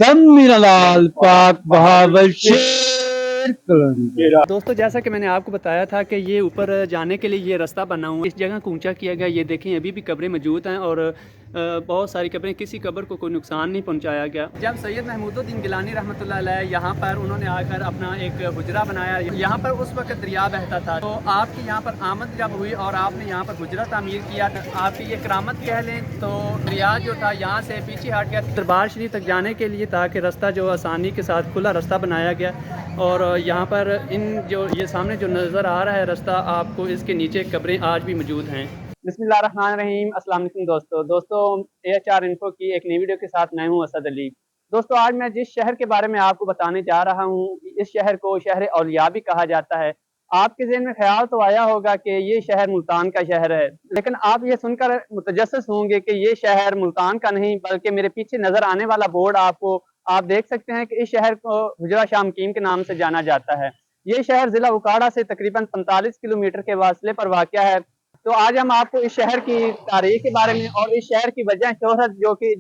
दम मेरा लाल पाक बहावल शेर कलंदर। दोस्तों, जैसा कि मैंने आपको बताया था कि ये ऊपर जाने के लिए ये रास्ता बना हुआ है। इस जगह को ऊंचा किया गया। ये देखें, अभी भी कब्रें मौजूद हैं और बहुत सारी कब्रें, किसी कब्र को कोई नुकसान नहीं पहुंचाया गया। जब सैयद महमूदुद्दीन गिलानी रहमतुल्लाह अलैह यहाँ पर उन्होंने आकर अपना एक हुजरा बनाया, यहाँ पर उस वक्त दरिया बहता था, तो आपकी यहाँ पर आमद जब हुई और आपने यहाँ पर हुजरा तामीर किया, आपकी ये करामत कह लें, तो दरिया जो था यहाँ से पीछे हट गया दरबार शरीफ तक जाने के लिए, ताकि रास्ता जो आसानी के साथ खुला रास्ता बनाया गया। और यहाँ पर इन जो ये सामने जो नज़र आ रहा है रास्ता, आपको इसके नीचे कब्रें आज भी मौजूद हैं। बिस्मिल्लाहिर्रहमानिर्रहीम। अस्सलाम वालेकुम दोस्तों, AHR इन्फो की एक नई वीडियो के साथ मैं हूँ असद अली। दोस्तों, आज मैं जिस शहर के बारे में आपको बताने जा रहा हूँ, इस शहर को शहर औलिया भी कहा जाता है। आपके ज़हन में ख्याल तो आया होगा कि ये शहर मुल्तान का शहर है, लेकिन आप ये सुनकर मुतजस्सिस होंगे कि ये शहर मुल्तान का नहीं, बल्कि मेरे पीछे नज़र आने वाला बोर्ड आप देख सकते हैं कि इस शहर को हुजरा शामकीम के नाम से जाना जाता है। ये शहर ज़िला उकाड़ा से तकरीबन 45 किलोमीटर के फासले पर वाक़या है। तो आज हम आपको इस शहर की तारीख के बारे में और इस शहर की वजह शोहरत, जो कि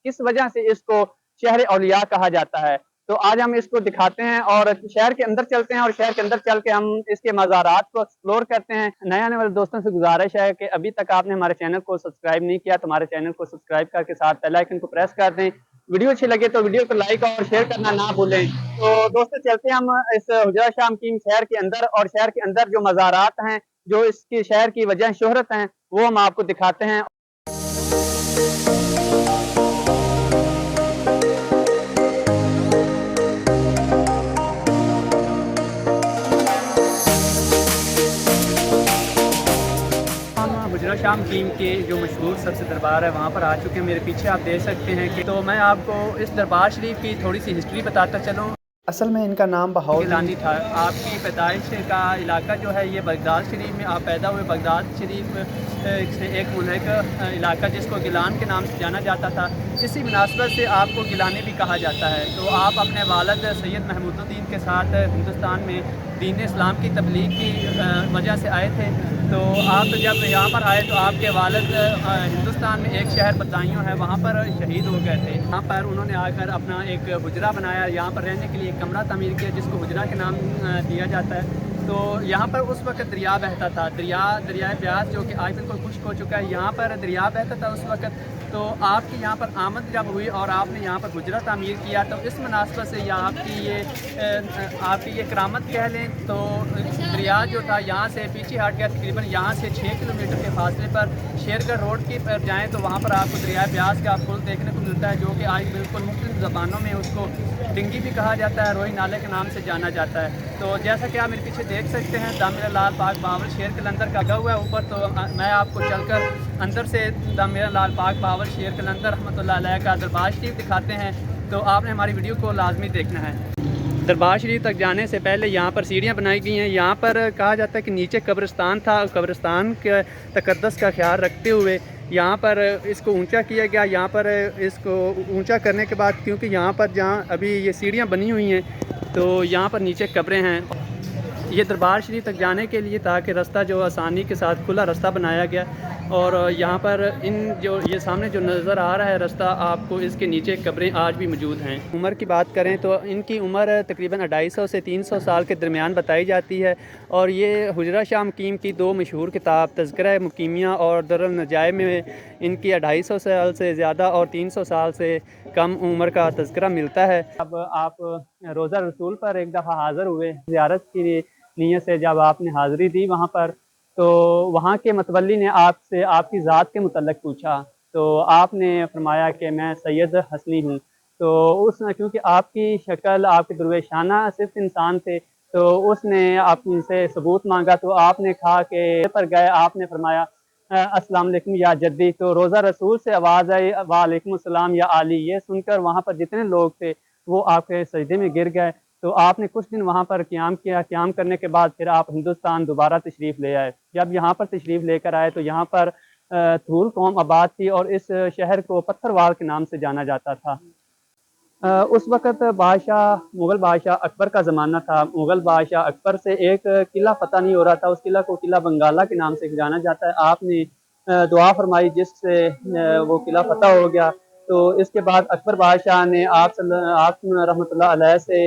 किस वजह से इसको शहर औलिया कहा जाता है, तो आज हम इसको दिखाते हैं और शहर के अंदर चलते हैं और शहर के अंदर चल के हम इसके मज़ारात को एक्सप्लोर करते हैं। नए आने वाले दोस्तों से गुजारिश है कि अभी तक आपने हमारे चैनल को सब्सक्राइब नहीं किया तो हमारे चैनल को सब्सक्राइब करके साथ बेल आइकन को प्रेस कर दें। वीडियो अच्छी लगे तो वीडियो को लाइक और शेयर करना ना भूलें। तो दोस्तों, चलते हैं हम इस हुजरा शामकीम शहर के अंदर, और शहर के अंदर जो मज़ारात हैं, जो इसकी शहर की वजह शोहरत हैं, वो हम आपको दिखाते हैं। हुजरा शामकीम के जो मशहूर सबसे दरबार है, वहाँ पर आ चुके हैं। मेरे पीछे आप देख सकते हैं कि तो मैं आपको इस दरबार शरीफ की थोड़ी सी हिस्ट्री बताता चलूँ। असल में इनका नाम बहाउद्दीन गिलानी था। आपकी पैदाइश का इलाका जो है ये बगदाद शरीफ में आप पैदा हुए। बगदाद शरीफ से एक मुल्क इलाका जिसको गिलान के नाम से जाना जाता था, इसी मुनासबत से आपको गिलानी भी कहा जाता है। तो आप अपने वालिद सैयद महमूदुद्दीन के साथ हिंदुस्तान में दीन इस्लाम की तबलीग की वजह से आए थे। तो आप जब यहाँ पर आए तो आपके वालिद हिंदुस्तान में एक शहर बदायूं है, वहाँ पर शहीद हो गए थे। यहाँ पर उन्होंने आकर अपना एक हुजरा बनाया, यहाँ पर रहने के लिए एक कमरा तामीर किया जिसको हुजरा के नाम दिया जाता है। तो यहाँ पर उस वक्त दरिया बहता था, दरियाए ब्यास, जो कि आज बिल्कुल खुश्क हो चुका है। यहाँ पर दरिया बहता था उस वक्त। तो आपकी यहाँ पर आमद जब हुई और आपने यहाँ पर हुजरा तामीर किया, तो इस मुनासबत से या आपकी ये करामत कह लें, तो दरिया जो था यहाँ से पीछे हट गया। तकरीबन यहाँ से 6 किलोमीटर के फासले पर शेरगढ़ रोड की पर जाएँ तो वहाँ पर आपको दरियाए ब्यास का पुल देखने को मिलता है, जो कि आज बिल्कुल मुख्तलिफ ज़बानों में उसको डिंगी भी कहा जाता है, रोई नाले के नाम से जाना जाता है। तो जैसा कि आप मेरे पीछे देख सकते हैं, दामिर लाल पाक बहावल शेर कलंदर का लगा हुआ है ऊपर। तो मैं आपको चलकर अंदर से दामिर लाल पाक बहावल शेर कलंदर रहमतुल्लाह अलैह का दरबार शरीफ दिखाते हैं। तो आपने हमारी वीडियो को लाजमी देखना है। दरबार शरीफ तक जाने से पहले यहाँ पर सीढ़ियाँ बनाई गई हैं। यहाँ पर कहा जाता है कि नीचे कब्रिस्तान था, कब्रिस्तान के तकद्दस का ख्याल रखते हुए यहाँ पर इसको ऊंचा किया गया। यहाँ पर इसको ऊंचा करने के बाद, क्योंकि यहाँ पर जहाँ अभी ये सीढ़ियाँ बनी हुई हैं, तो यहाँ पर नीचे कब्रें हैं। ये दरबार शरीफ तक जाने के लिए, ताकि रास्ता जो आसानी के साथ खुला रास्ता बनाया गया। और यहाँ पर ये सामने जो नज़र आ रहा है रास्ता, आपको इसके नीचे कब्रें आज भी मौजूद हैं। उम्र की बात करें तो इनकी उम्र तकरीबन 250 से 300 साल के दरमियान बताई जाती है। और ये हुजरा शामकीम की दो मशहूर किताब तज़किरा मुकीमिया और दरुल नजाइब में इनकी 250 साल से ज़्यादा और 300 साल से कम उम्र का तज़किरा मिलता है। अब आप रोज़ा रसूल पर एक दफ़ा हाज़िर हुए ज़ियारत की नीयत से, जब आपने हाज़िरी दी वहाँ पर, तो वहाँ के मतवल्ली ने आपसे आपकी ज़ात के मुतल्लिक़ पूछा, तो आपने फरमाया कि मैं सैयद हसनी हूँ। तो उसने, क्योंकि आपकी शक्ल, आपके दुर्वेशाना सिर्फ इंसान थे, तो उसने आपसे सबूत मांगा। तो आपने कहा कि पर गए, आपने फरमाया अस्सलाम वालेकुम या जद्दी। तो रोज़ा रसूल से आवाज़ आई वालेकुम अस्सलाम या आली। ये सुनकर वहाँ पर जितने लोग थे वो आपके सजदे में गिर गए। तो आपने कुछ दिन वहाँ पर क़याम किया। क़याम करने के बाद फिर आप हिंदुस्तान दोबारा तशरीफ़ ले आए। जब यहाँ पर तशरीफ़ लेकर आए तो यहाँ पर थूल कौम आबाद थी और इस शहर को पत्थरवाल के नाम से जाना जाता था। उस वक़्त मुग़ल बादशाह अकबर का ज़माना था। मुग़ल बादशाह अकबर से एक किला फ़तह नहीं हो रहा था, उस किला को किला बंगाला के नाम से जाना जाता है। आपने दुआ फरमाई जिससे वो किला फ़तह हो गया। تو اس کے بعد اکبر بادشاہ نے آپ رحمۃ اللہ علیہ سے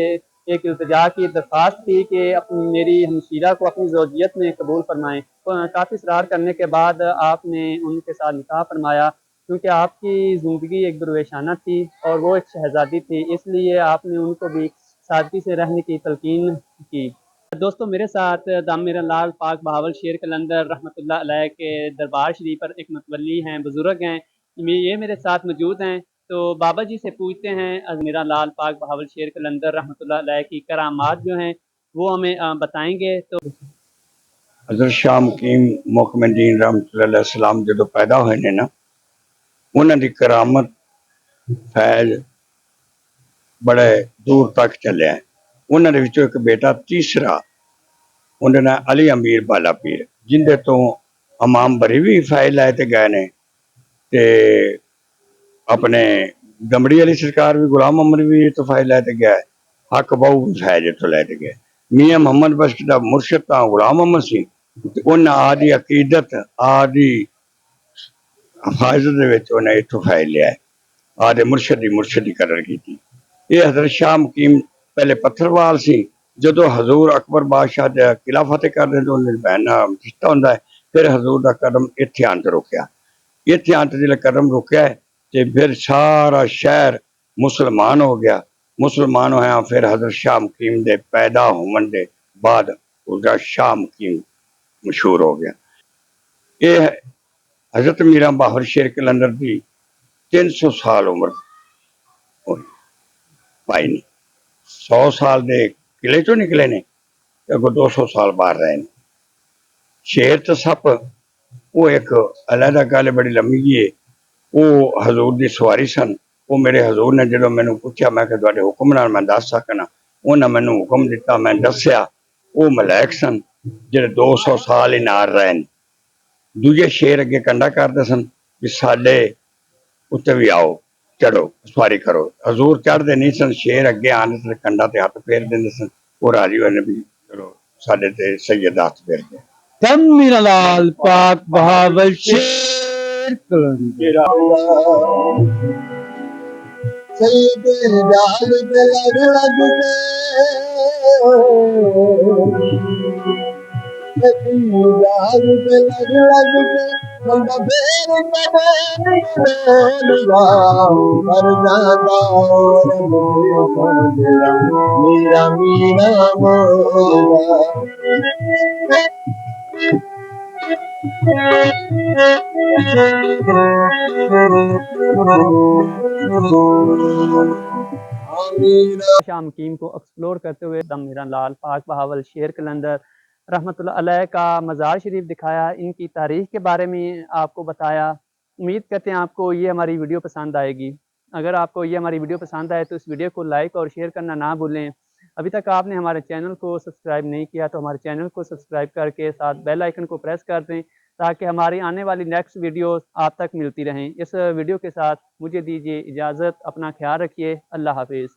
ایک التجا کی درخواست کی کہ میری ہمشیرہ کو اپنی زوجیت میں قبول فرمائیں۔ کافی اصرار کرنے کے بعد آپ نے ان کے ساتھ نکاح فرمایا، کیونکہ آپ کی زندگی ایک درویشانہ تھی اور وہ ایک شہزادی تھی، اس لیے آپ نے ان کو بھی سادگی سے رہنے کی تلقین کی۔ دوستو، میرے ساتھ دام میرا لال پاک بہاول شیر قلندر رحمۃ اللہ علیہ کے دربار شریف پر ایک متولی ہیں، بزرگ ہیں، یہ میرے ساتھ موجود ہیں۔ تو بابا جی سے پوچھتے ہیں میرا لال پاک بہاول شیر قلندر رحمۃ اللہ علیہ کی کرامات جو ہیں وہ ہمیں بتائیں گے۔ تو حضرت شاہ مقیم محکم دین رحمۃ اللہ علیہ السلام جدو پیدا ہوئے نے نا، انہوں دی کرامت فیض بڑے دور تک چلے ہیں۔ انہوں نے وچوں ایک بیٹا تیسرا انہوں نے علی امیر بالا پیر، جن دے تو امام بریوی فیض لائے تے گئے نے، تے اپنے دمڑی علی سرکار بھی غلام عمر بھی تو فیض لائے تے گئے، حق بہو بھی فیض تو لائے تے گئے۔ میاں محمد بخش دا مرشد تا غلام عمر سی، انہیں آدھی عقیدت آدھی حفاظت دے وچ انہیں اتو فیض لیا ہے، آدھے مرشدی قدر کی تھی۔ یہ حضرت شاہ مقیم پہلے پتھروال سی، جدو حضور اکبر بادشاہ دا قلعہ فتح کر دے تو انہیں بہنا رشتہ ہوندا ہے، پھر حضور دا قدم اتھے آن تے روکیا، اتھے آن تے جلے قدم روکیا ہے تے پھر سارا شہر مسلمان ہو گیا۔ مسلمان ہویا پھر حضرت شاہ مقیم دے پیدا ہون دے بعد حضرت شاہ مقیم مشہور ہو گیا۔ یہ حضرت میرا بہاول شیر قلندر دی 300 سال عمر ہوئی پائی نہیں، 100 سال دے قلعے چوں نکلے نے، اگو 200 سال باہر رہے نے۔ شیر تے سپ وہ ایک علیحدہ گل بڑی لمبی ہے، وہ حضور دی سواری سن۔ وہ میرے حضور نے جدو میں پوچھا میں کہ تواڈے حکم نال میں دس سکنا، انہاں مینوں حکم دیتا، میں دسیا۔ وہ ملائک سن جڑے 200 سال ہی نال رہے نے۔ دوجے شیر اگے کنڈا کرتے سن کہ ساڈے اتنے بھی آؤ، چڑھو، سواری کرو۔ حضور چڑھتے نہیں سن، شیر اگے آنے تے کنڈا تے ہاتھ پھیر دیں سن، وہ راضی ہوئے نے بھی چلو ساڈے تے سید ہاتھ پھیر گئے۔ دم میرا لال پاک بہاول شیر قلندر سید رجال دے لگ لگ کے، سید رجال دے لگ لگ کے، بندہ پھر کدے نہیں بولدا، کر جاندا رب دے میرا میرا مولا۔ شاہ مقیم کو ایکسپلور کرتے ہوئے دم میرا لال پاک بہاول شیر قلندر رحمۃ اللہ علیہ کا مزار شریف دکھایا، ان کی تاریخ کے بارے میں آپ کو بتایا۔ امید کرتے ہیں آپ کو یہ ہماری ویڈیو پسند آئے گی۔ اگر آپ کو یہ ہماری ویڈیو پسند آئے تو اس ویڈیو کو لائک اور شیئر کرنا نہ بھولیں۔ ابھی تک آپ نے ہمارے چینل کو سبسکرائب نہیں کیا تو ہمارے چینل کو سبسکرائب کر کے ساتھ بیل آئیکن کو پریس کر دیں تاکہ ہماری آنے والی نیکسٹ ویڈیوز آپ تک ملتی رہیں۔ اس ویڈیو کے ساتھ مجھے دیجیے اجازت، اپنا خیال رکھیے، اللہ حافظ۔